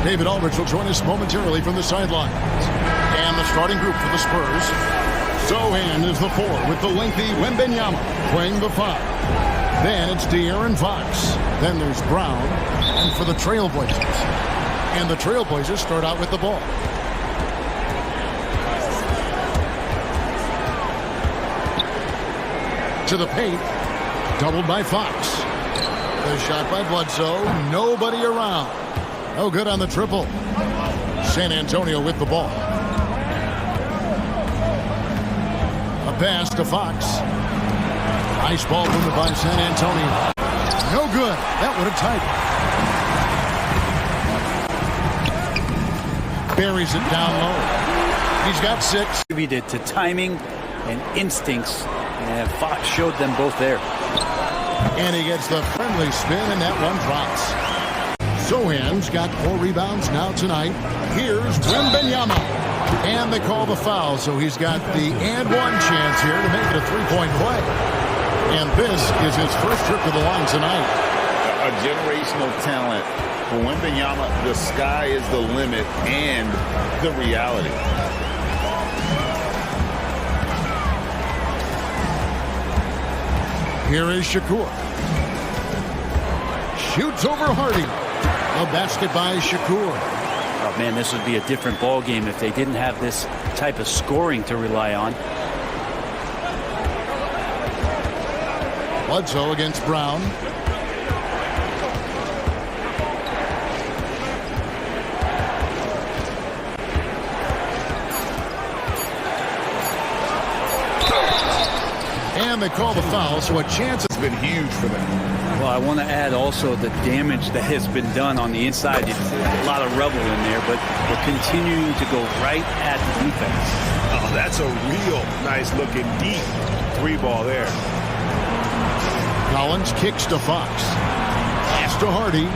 David Aldridge will join us momentarily from the sidelines. And the starting group for the Spurs. Sohan is the 4 with the lengthy Wembanyama playing the 5. Then it's De'Aaron Fox. Then there's Brown. And for the Trailblazers. And the Trailblazers start out with the ball. To the paint. Doubled by Fox. The shot by Bledsoe. Nobody around. No good on the triple. San Antonio with the ball. A pass to Fox. Nice ball movement by San Antonio. No good. That would have tied. Buries it down low. He's got 6. Attributed to timing and instincts, and Fox showed them both there. And he gets the friendly spin, and that one drops. Sohan's got 4 rebounds now tonight. Here's Wembanyama. And they call the foul, so he's got the and-one chance here to make it a 3-point play. And this is his first trip to the line tonight. A generational talent. For Wembanyama, the sky is the limit and the reality. Here is Shakur. Shoots over Hardy. A basket by Shakur. Oh, man, this would be a different ball game if they didn't have this type of scoring to rely on. Bledsoe against Brown. And they call the foul, so a chance has been huge for them. Well, I want to add also the damage that has been done on the inside. It's a lot of rubble in there, but we're continuing to go right at the defense. Oh, that's a real nice looking deep 3-ball there. Collins kicks to Fox. Pass to Hardy.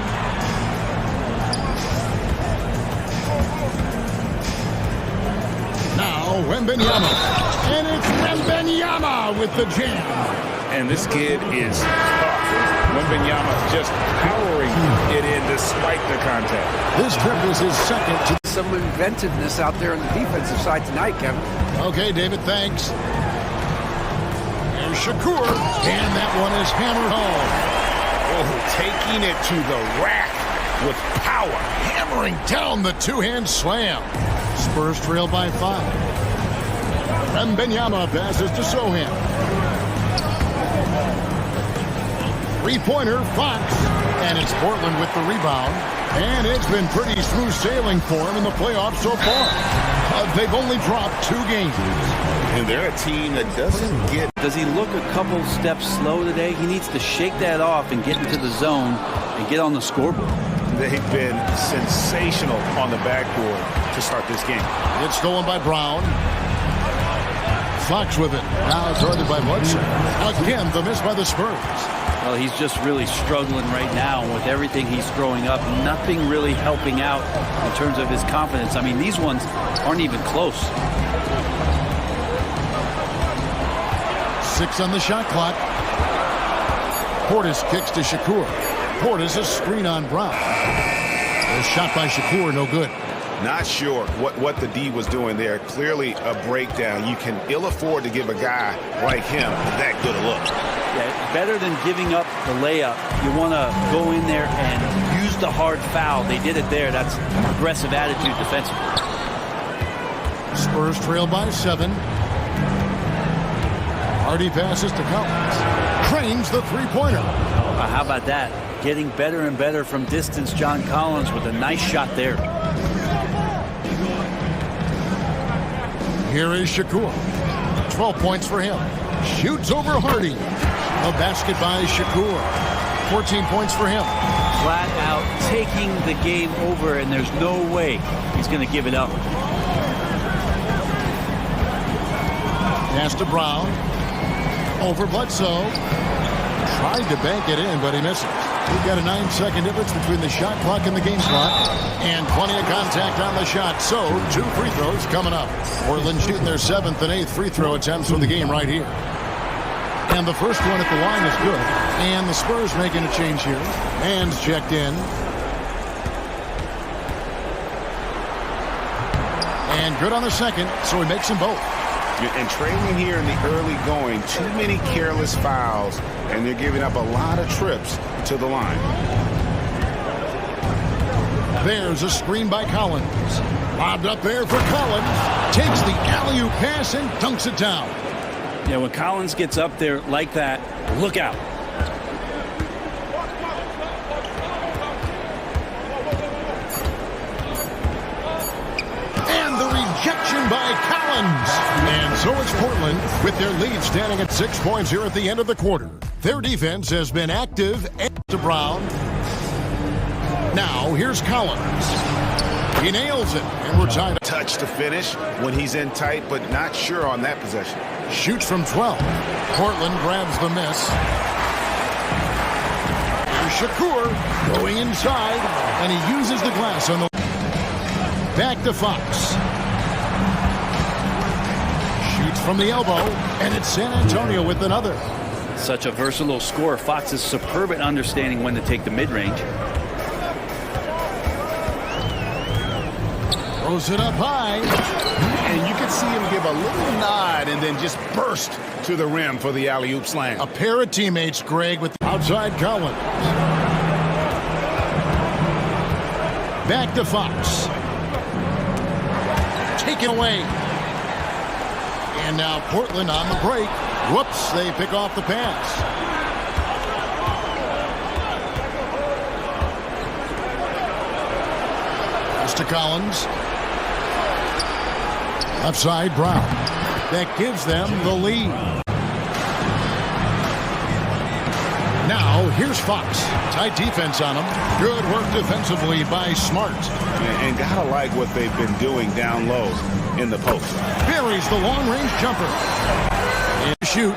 Now Wembanyama. And it's Wembanyama with the jam. And this kid is tough. Wembanyama just powering it in despite the contact. This trip is his second. Some inventiveness out there on the defensive side tonight, Kevin. Okay, David, thanks. There's Shakur. And that one is hammered home. Oh, taking it to the rack with power. Hammering down the two-hand slam. Spurs trail by 5. Wembanyama passes to Sohan. 3-pointer, Fox. And it's Portland with the rebound. And it's been pretty smooth sailing for him in the playoffs so far. They've only dropped 2 games. And they're a team that doesn't get... Does he look a couple steps slow today? He needs to shake that off and get into the zone and get on the scoreboard. They've been sensational on the backboard to start this game. It's stolen by Brown. Fox with it. Now it's guarded by Bledsoe. Again, the miss by the Spurs. Well, he's just really struggling right now with everything he's throwing up. Nothing really helping out in terms of his confidence. I mean, these ones aren't even close. 6 on the shot clock. Portis kicks to Shakur. Portis a screen on Brown. A shot by Shakur, no good. Not sure what the D was doing there. Clearly a breakdown. You can ill afford to give a guy like him that good a look. Yeah, better than giving up the layup. You want to go in there and use the hard foul. They did it there. That's aggressive attitude defensively. Spurs trail by 7. Hardy passes to Collins. Cranes the 3-pointer. How about that? Getting better and better from distance. John Collins with a nice shot there. Here is Shakur. 12 points for him. Shoots over Hardy. A basket by Shakur. 14 points for him. Flat out taking the game over, and there's no way he's going to give it up. Pass to Brown. Over Bledsoe. Tried to bank it in, but he misses. We've got a 9-second difference between the shot clock and the game clock. And plenty of contact on the shot. So, 2 free throws coming up. Portland shooting their 7th and 8th free throw attempts for the game right here. And the first one at the line is good. And the Spurs making a change here. Man's checked in. And good on the second, so he makes them both. And trailing here in the early going, too many careless fouls, and they're giving up a lot of trips to the line. There's a screen by Collins. Lobbed up there for Collins. Takes the alley-oop pass and dunks it down. Yeah, when Collins gets up there like that, look out. And the rejection by Collins. And so it's Portland with their lead standing at 6 points here at the end of the quarter. Their defense has been active and to Brown. Now here's Collins. He nails it, and we're tied. Touch to finish when he's in tight, but not sure on that possession. Shoots from 12. Portland grabs the miss. Here's Shakur going inside, and he uses the glass on the... Back to Fox. Shoots from the elbow, and it's San Antonio with another. Such a versatile scorer. Fox is superb at understanding when to take the mid-range. Throws it up high. And you can see him give a little nod and then just burst to the rim for the alley-oop slam. A pair of teammates, Greg, with outside Collins. Back to Fox. Taken away. And now Portland on the break. Whoops, they pick off the pass. Pass to Collins. Upside Brown. That gives them the lead. Now here's Fox. Tight defense on him. Good work defensively by Smart. And gotta like what they've been doing down low in the post. Buries the long-range jumper. And shoot.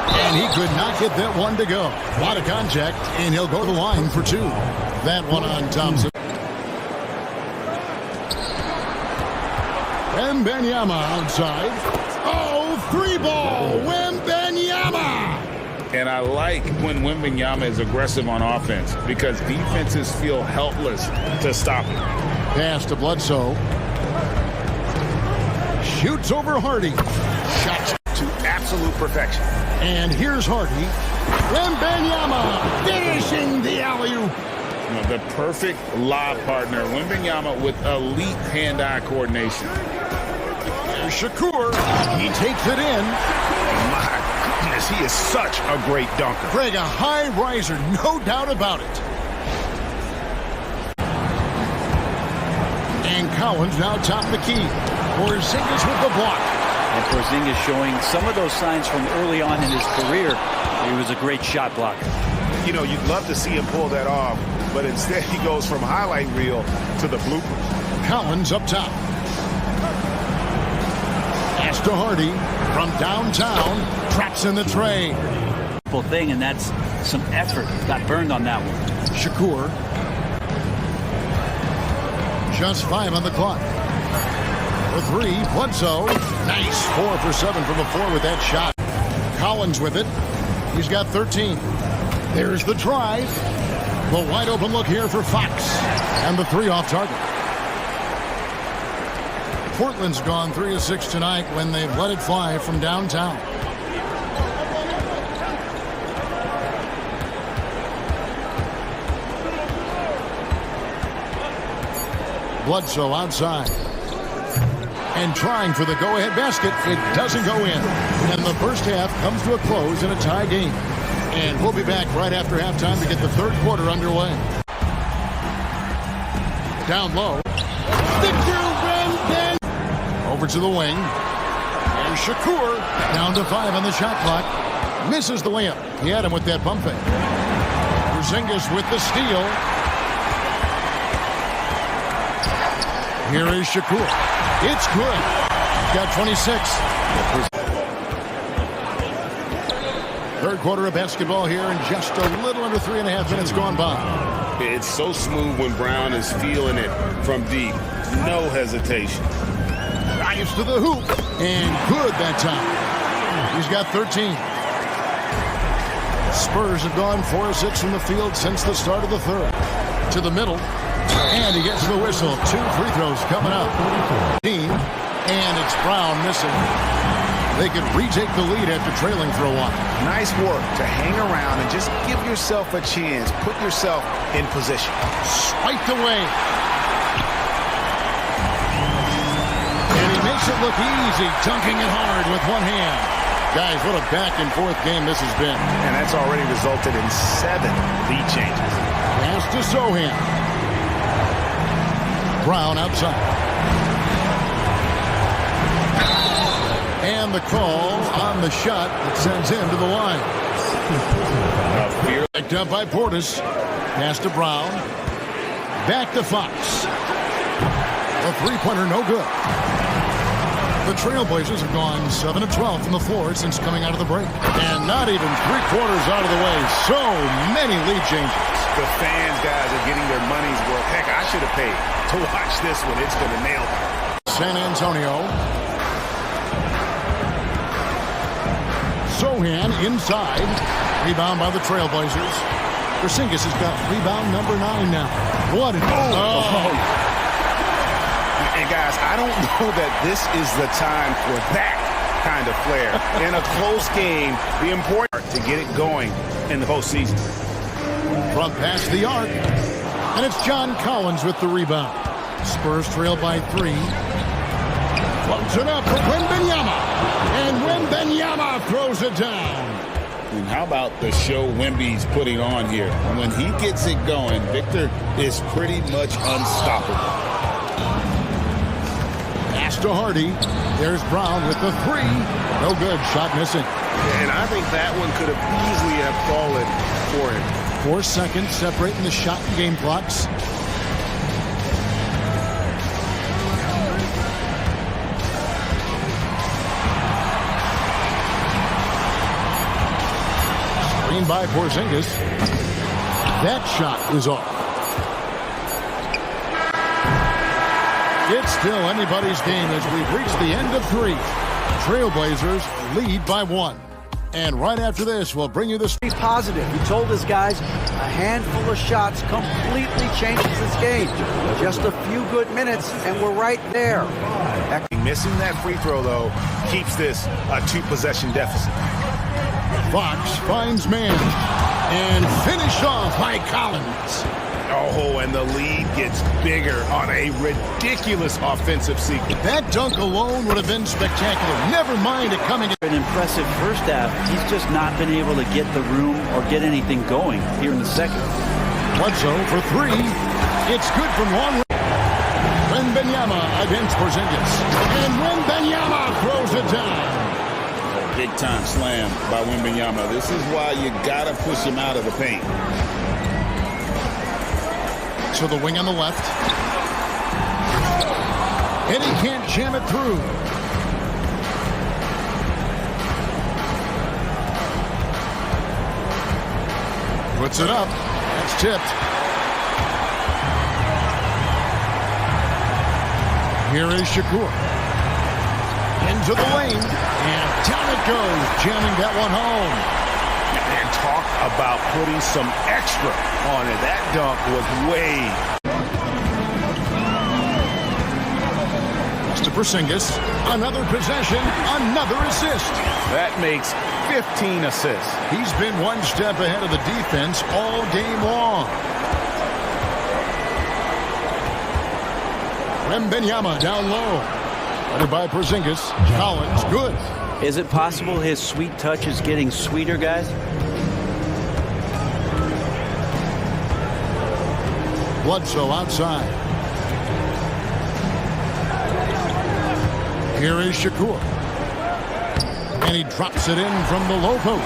And he could not get that one to go. A lot of contact, and he'll go to the line for two. That one on Thompson. Wembanyama outside. Oh, three ball. Wembanyama. And I like when Wembanyama is aggressive on offense because defenses feel helpless to stop him. Pass to Bledsoe. Shoots over Hardy. Shots to absolute perfection. And here's Hardy. Wembanyama finishing the alley-oop. The perfect lob partner. Wembanyama with elite hand-eye coordination. There's Shakur. He takes it in. My goodness, he is such a great dunker. Greg, a high riser, no doubt about it. And Collins now top the key. Porzingis with the block. And Porzingis showing some of those signs from early on in his career. He was a great shot blocker. You know, you'd love to see him pull that off, but instead he goes from highlight reel to the bloopers. Collins up top. Pass to Hardy from downtown. Traps in the tray. Thing, and that's some effort. Got burned on that one. Shakur. Just 5 on the clock. For 3, Bledsoe. Nice 4 for 7 from the floor with that shot. Collins with it. He's got 13. There's the drive. The wide open look here for Fox. And the 3 off target. Portland's gone 3 of 6 tonight when they've let it fly from downtown. Bledsoe outside. And trying for the go-ahead basket. It doesn't go in. And the first half comes to a close in a tie game. And we'll be back right after halftime to get the third quarter underway. Down low. Victor Wembanyama. Over to the wing. And Shakur down to 5 on the shot clock. Misses the layup. He had him with that bump fake. Porzingis with the steal. Here is Shakur. It's good. He's got 26. Third quarter of basketball here, and just a little under 3.5 minutes gone by. It's so smooth when Brown is feeling it from deep. No hesitation. Drives to the hoop. And good that time. He's got 13. Spurs have gone 4 of 6 from the field since the start of the third. To the middle. And he gets the whistle. 2 free throws coming up. And it's Brown missing. They could retake the lead after trailing for a while. Nice work to hang around and just give yourself a chance. Put yourself in position. Swiped away. And he makes it look easy, dunking it hard with one hand. Guys, what a back-and-forth game this has been. And that's already resulted in 7 lead changes. Pass to Sohan. Brown outside. And the call on the shot that sends him to the line. Picked up by Portis. Pass to Brown. Back to Fox. A three-pointer, no good. The Trailblazers have gone 7 of 12 from the floor since coming out of the break. And not even 3/4 out of the way. So many lead changes. The fans, guys, are getting their money's worth. Heck, I should have paid to watch this one. It's going to nail it. San Antonio. Sohan inside. Rebound by the Trailblazers. Porzingis has got rebound number 9 now. What an... And guys, I don't know that this is the time for that kind of flair. In a close game, the important part to get it going in the postseason. From past the arc. And it's John Collins with the rebound. Spurs trail by 3. Floats it up for Wembanyama. And Wembanyama throws it down. And how about the show Wemby's putting on here? When he gets it going, Victor is pretty much unstoppable. Pass to Hardy. There's Brown with the 3. No good. Shot missing. And I think that one could have easily have fallen for him. 4 seconds separating the shot and game clocks. Screen by Porzingis. That shot is off. It's still anybody's game as we've reached the end of 3. Trailblazers lead by 1. And right after this, we'll bring you the... Be positive. He told his guys a handful of shots completely changes this game. Just a few good minutes, and we're right there. Missing that free throw, though, keeps this a 2-possession deficit. Fox finds man. And finished off by Collins. Oh, and the lead gets bigger on a ridiculous offensive sequence. That dunk alone would have been spectacular. Never mind it coming. An impressive first half. He's just not been able to get the room or get anything going here in the second. Bledsoe for 3. It's good from long range. Wembanyama against Porzingis. And Wembanyama throws it down. Big time slam by Wembanyama. This is why you got to push him out of the paint. To the wing on the left. And he can't jam it through. Puts it up. It's tipped. Here is Shakur. Into the lane. And down it goes. Jamming that one home. And talk about putting some extra on it. That dunk was way. To Porzingis. Another possession. Another assist. That makes 15 assists. He's been one step ahead of the defense all game long. Wembanyama down low. Headed by Porzingis. Collins, good. Is it possible his sweet touch is getting sweeter, guys? Bledsoe outside. Here is Shakur. And he drops it in from the low post.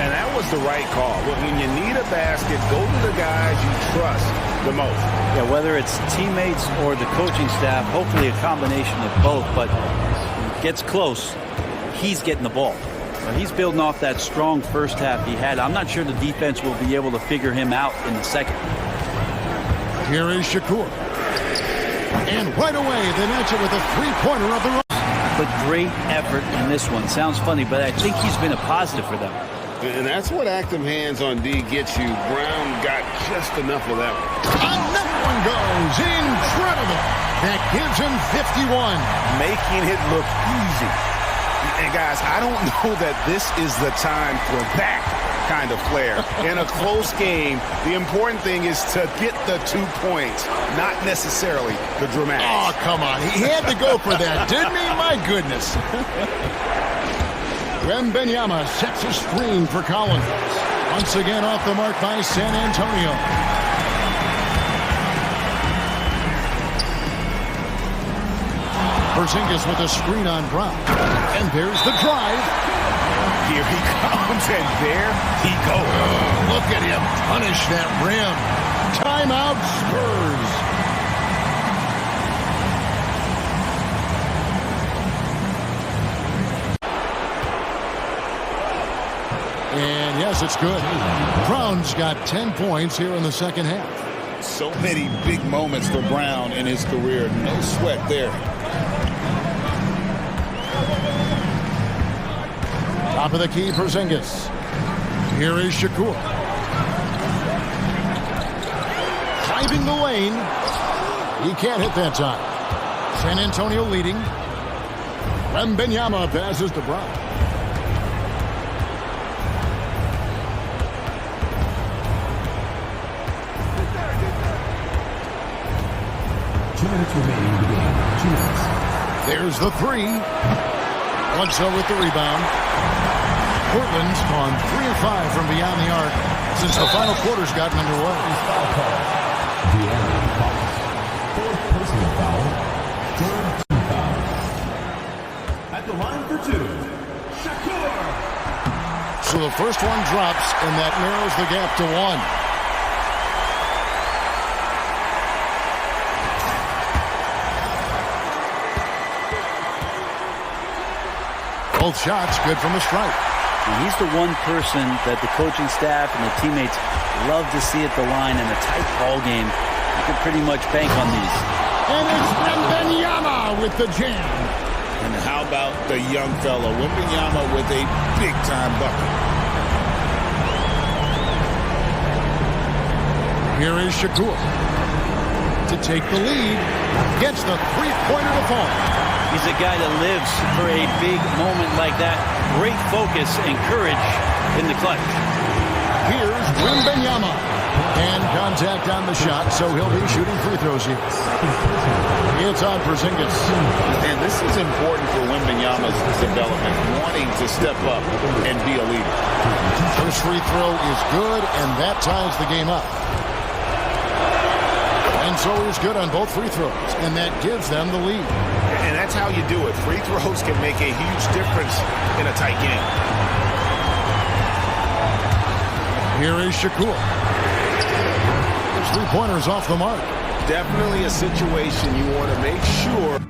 And that was the right call. When you need a basket, go to the guys you trust the most. Yeah, whether it's teammates or the coaching staff, hopefully a combination of both, but gets close, he's getting the ball. He's building off that strong first half he had. I'm not sure the defense will be able to figure him out in the second. Here is Shakur. And right away, they match it with a three-pointer of their own. But great effort in this one. Sounds funny, but I think he's been a positive for them. And that's what active hands on D gets you. Brown got just enough of that one. Another one goes. Incredible. That gives him 51. Making it look easy. And guys, I don't know that this is the time for that kind of flair. In a close game, the important thing is to get the 2 points, not necessarily the dramatics. Oh, come on. He had to go for that, didn't he? My goodness. Wembanyama sets a screen for Collins. Once again off the mark by San Antonio. Porzingis with a screen on Brown. And there's the drive. Here he comes, and there he goes. Look at him punish that rim. Timeout, Spurs. And yes, it's good. Brown's got 10 points here in the second half. So many big moments for Brown in his career. No sweat there. Top of the key, Porzingis. Here is Shakur. Driving the lane. He can't hit that time. San Antonio leading. Wembanyama passes to Brown. 2 minutes remaining in the game. 2 minutes. There's the three. Bledsoe with the rebound. Portland's gone 3 of 5 from beyond the arc since the final quarter's gotten underway. Foul call. De'Aaron Fox. 4th personal foul. 3rd team foul. At the line for 2, Shakur. So the first one drops, and that narrows the gap to 1. Both shots good from the stripe. And he's the one person that the coaching staff and the teammates love to see at the line in a tight ball game. You can pretty much bank on these. And it's Wembanyama with the jam. And how about the young fella, Wembanyama, with a big-time bucket. Here is Shakur to take the lead. Gets the three-pointer to fall. He's a guy that lives for a big moment like that. Great focus and courage in the clutch. Here's Wembanyama. And contact on the shot, so he'll be shooting free throws here. It's on Porzingis. And this is important for Wembanyama's development, wanting to step up and be a leader. First free throw is good, and that ties the game up. And so he's good on both free throws, and that gives them the lead. And that's how you do it. Free throws can make a huge difference in a tight game. Here is Shakur. His three-pointer's off the mark. Definitely a situation you want to make sure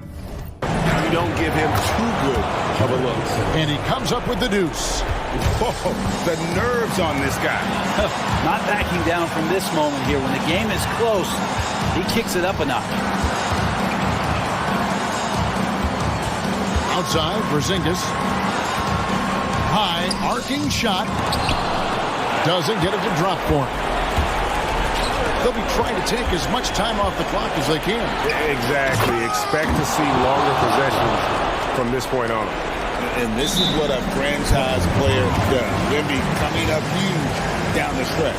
you don't give him too good of a look. And he comes up with the deuce. Whoa, the nerves on this guy. Not backing down from this moment here. When the game is close, he kicks it up a notch. Outside, Porzingis. High, arcing shot. Doesn't get it to drop for him. They'll be trying to take as much time off the clock as they can. Exactly. Expect to see longer possessions from this point on. And this is what a franchise player does. Wemby coming up huge down the stretch.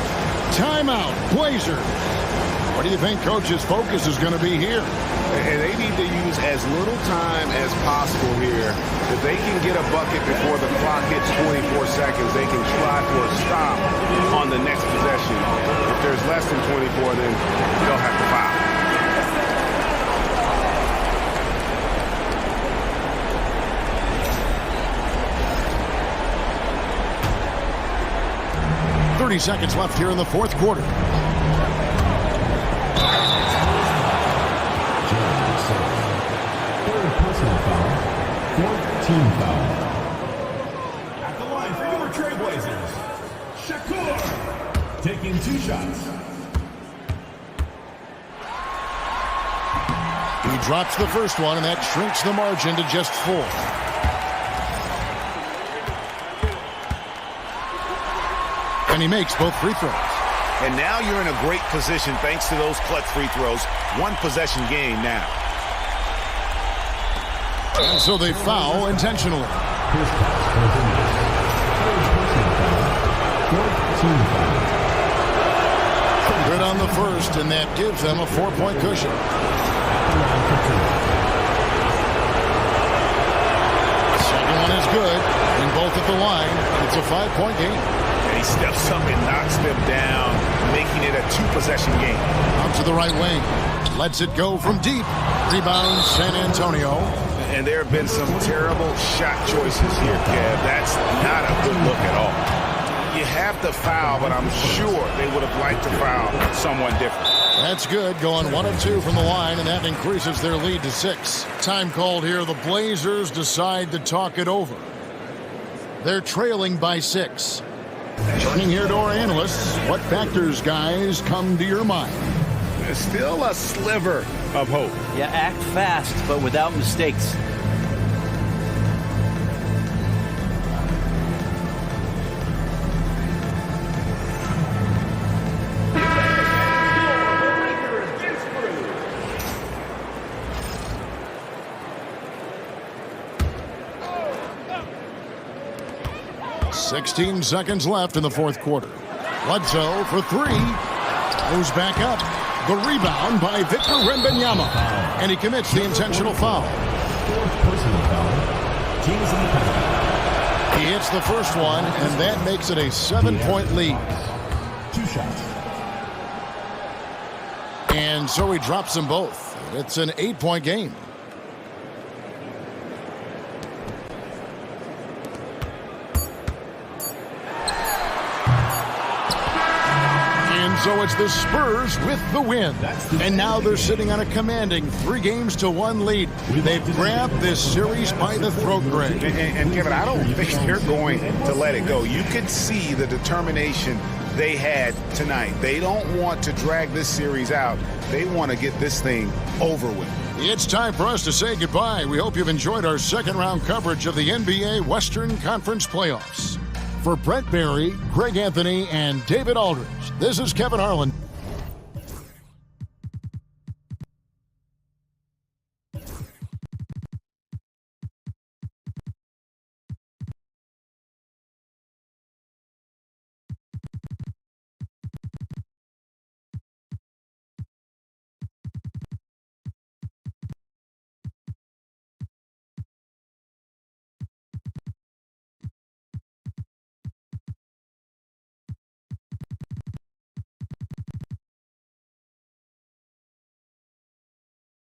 Timeout, Blazers. What do you think Coach's focus is going to be here? And they need to use as little time as possible here. If they can get a bucket before the clock hits 24 seconds, they can try for a stop on the next possession. If there's less than 24, then they'll have to foul. Seconds left here in the fourth quarter. Third personal foul. 4th team foul. At the line for your Trailblazers, Shakur. Taking 2 shots. He drops the first one, and that shrinks the margin to just 4. And he makes both free throws. And now you're in a great position thanks to those clutch free throws. One possession game now. And so they foul intentionally. Good on the first, and that gives them a 4-point cushion. Second one is good, and both at the line. It's a 5-point game. And he steps up and knocks them down, making it a 2-possession game. Out to the right wing. Lets it go from deep. Rebound, San Antonio. And there have been some terrible shot choices here, Kev. That's not a good look at all. You have to foul, but I'm sure they would have liked to foul someone different. That's good. Going 1 of 2 from the line, and that increases their lead to 6. Time called here. The Blazers decide to talk it over. They're trailing by 6. Turning here to our analysts, what factors, guys, come to your mind? There's still a sliver of hope. Yeah, act fast, but without mistakes. Sixteen seconds left in the fourth quarter. Bledsoe for 3. Goes back up. The rebound by Victor Wembanyama. And he commits the intentional foul. He hits the first one, and that makes it a 7-point lead. 2 shots. And so he drops them both. It's an 8-point game. So it's the Spurs with the win. And now they're sitting on a commanding 3-1 lead. They've grabbed this series by the throat, Greg. And Kevin, I don't think they're going to let it go. You can see the determination they had tonight. They don't want to drag this series out. They want to get this thing over with. It's time for us to say goodbye. We hope you've enjoyed our second-round coverage of the NBA Western Conference Playoffs. For Brett Barry, Greg Anthony, and David Aldridge, this is Kevin Harlan.